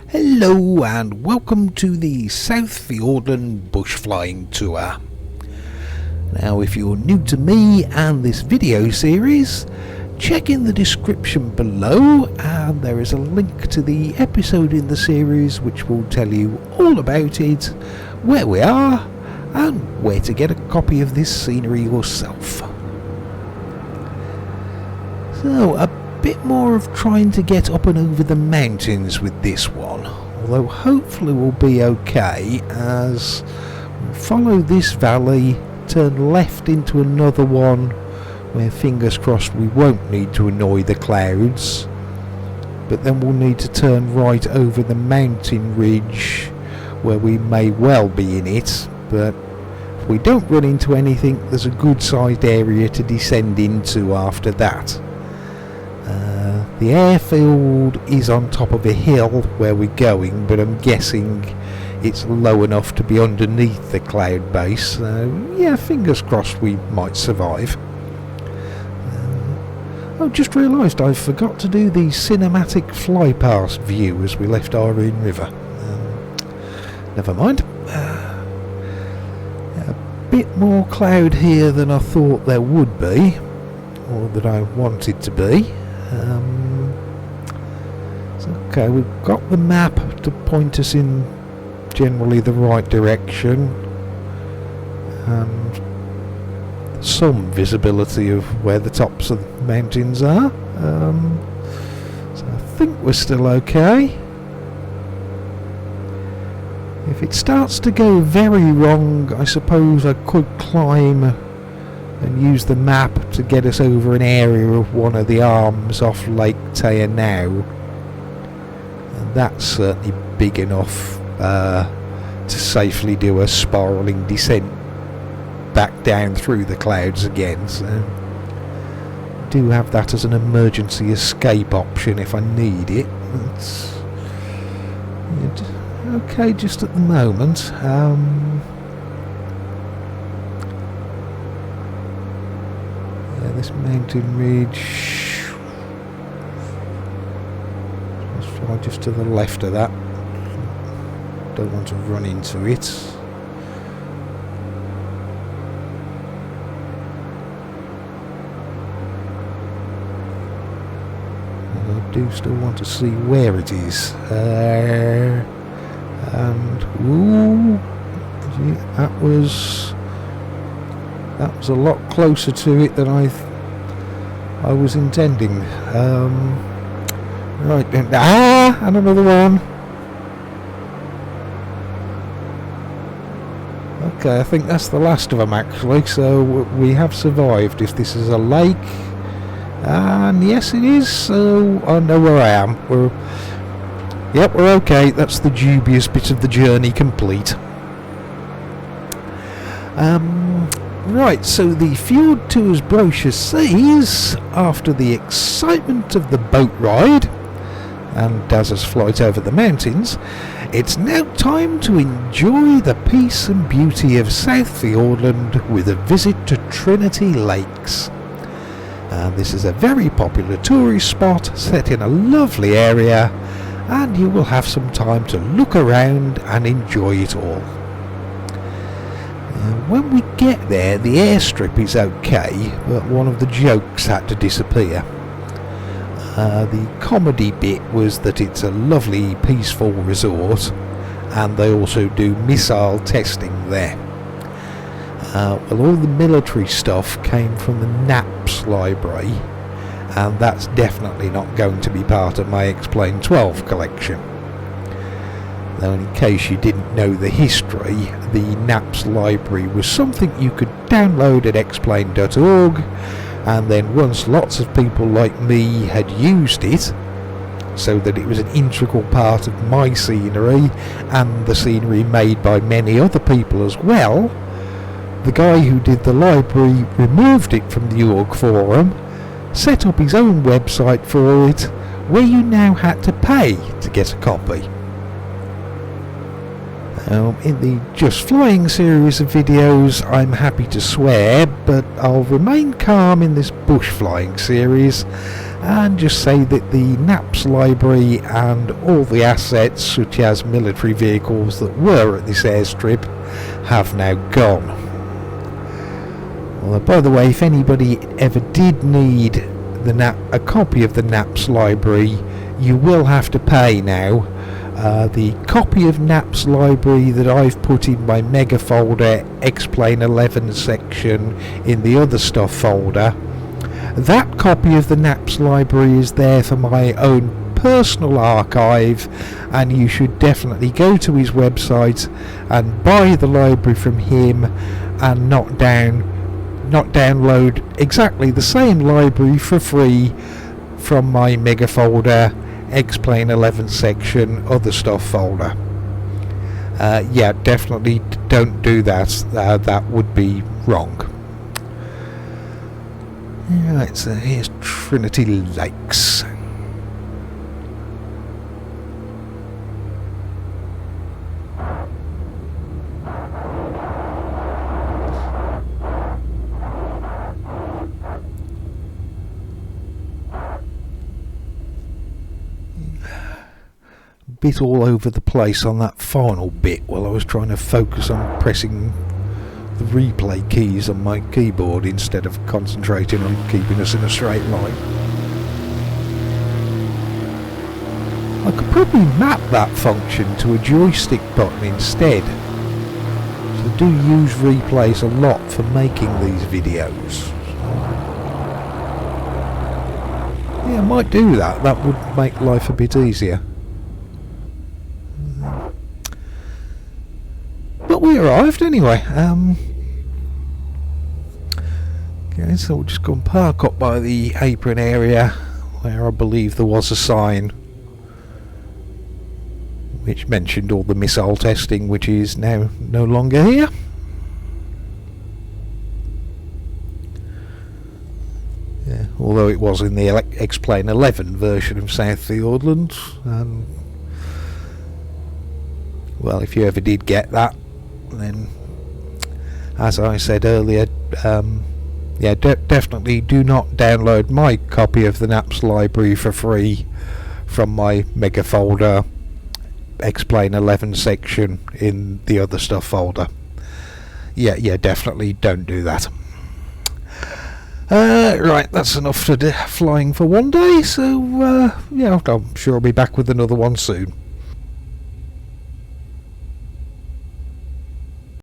Hello and welcome to the South Fiordland bush flying tour. Now if you're new to me and this video series, check in the description below and there is a link to the episode in the series which will tell you all about it, where we are and where to get a copy of this scenery yourself. So a bit more of trying to get up and over the mountains with this one, although hopefully we'll be okay as we follow this valley, turn left into another one where fingers crossed we won't need to annoy the clouds, but then we'll need to turn right over the mountain ridge where we may well be in it, but if we don't run into anything there's a good sized area to descend into after that. The airfield is on top of a hill where we're going, but I'm guessing it's low enough to be underneath the cloud base, so yeah, fingers crossed we might survive. I just realised I forgot to do the cinematic fly past view as we left Irene River. Never mind. A bit more cloud here than I thought there would be, or that I wanted to be. Okay, we've got the map to point us in generally the right direction and some visibility of where the tops of the mountains are, so I think we're still okay. If it starts to go very wrong, I suppose I could climb and use the map to get us over an area of one of the arms off Lake Taya now, and that's certainly big enough to safely do a spiralling descent back down through the clouds again, so I do have that as an emergency escape option if I need it. It's okay just at the moment. This mountain ridge, let's fly just to the left of that, don't want to run into it. And I do still want to see where it is, and ooh, that was a lot closer to it than I was intending. Right, and another one. Okay, I think that's the last of them actually, so we have survived if this is a lake, and yes it is, so I know where I am. We're okay, that's the dubious bit of the journey complete. Right, so the Fjord Tours brochure says, after the excitement of the boat ride and Daz's flight over the mountains, it's now time to enjoy the peace and beauty of South Fiordland with a visit to Trinity Lakes. This is a very popular tourist spot set in a lovely area, and you will have some time to look around and enjoy it all. When we get there, the airstrip is okay, but one of the jokes had to disappear. The comedy bit was that it's a lovely, peaceful resort, and they also do missile testing there. Well, all the military stuff came from the Knapp's library, and that's definitely not going to be part of my Explain 12 collection. Though in case you didn't know the history, the Knapp's library was something you could download at explain.org, and then once lots of people like me had used it, so that it was an integral part of my scenery and the scenery made by many other people as well, the guy who did the library removed it from the org forum, set up his own website for it, where you now had to pay to get a copy. In the Just Flying series of videos I'm happy to swear, but I'll remain calm in this bush flying series and just say that the NAPS library and all the assets, such as military vehicles that were at this airstrip, have now gone. Well, by the way, if anybody ever did need a copy of the NAPS library, you will have to pay now. The copy of NAPS library that I've put in my mega folder, Explain 11 section, in the other stuff folder, that copy of the NAPS library is there for my own personal archive, and you should definitely go to his website and buy the library from him and not download exactly the same library for free from my mega folder, Explain 11 section, other stuff folder. Yeah, definitely don't do that. That would be wrong. Right, so here's Trinity Lakes. Bit all over the place on that final bit while I was trying to focus on pressing the replay keys on my keyboard instead of concentrating on keeping us in a straight line. I could probably map that function to a joystick button instead. So I do use replays a lot for making these videos. Yeah, I might do that. That would make life a bit easier. But we arrived anyway. Okay, so we'll just go and park up by the apron area where I believe there was a sign which mentioned all the missile testing, which is now no longer here. Yeah, although it was in the Explain 11 version of South Fiordland. Well, if you ever did get that, then, as I said earlier, yeah, definitely do not download my copy of the NAPS library for free from my mega folder, Explain 11 section, in the other stuff folder. Yeah, definitely don't do that. Right, that's enough for flying for one day, so yeah, I'm sure I'll be back with another one soon.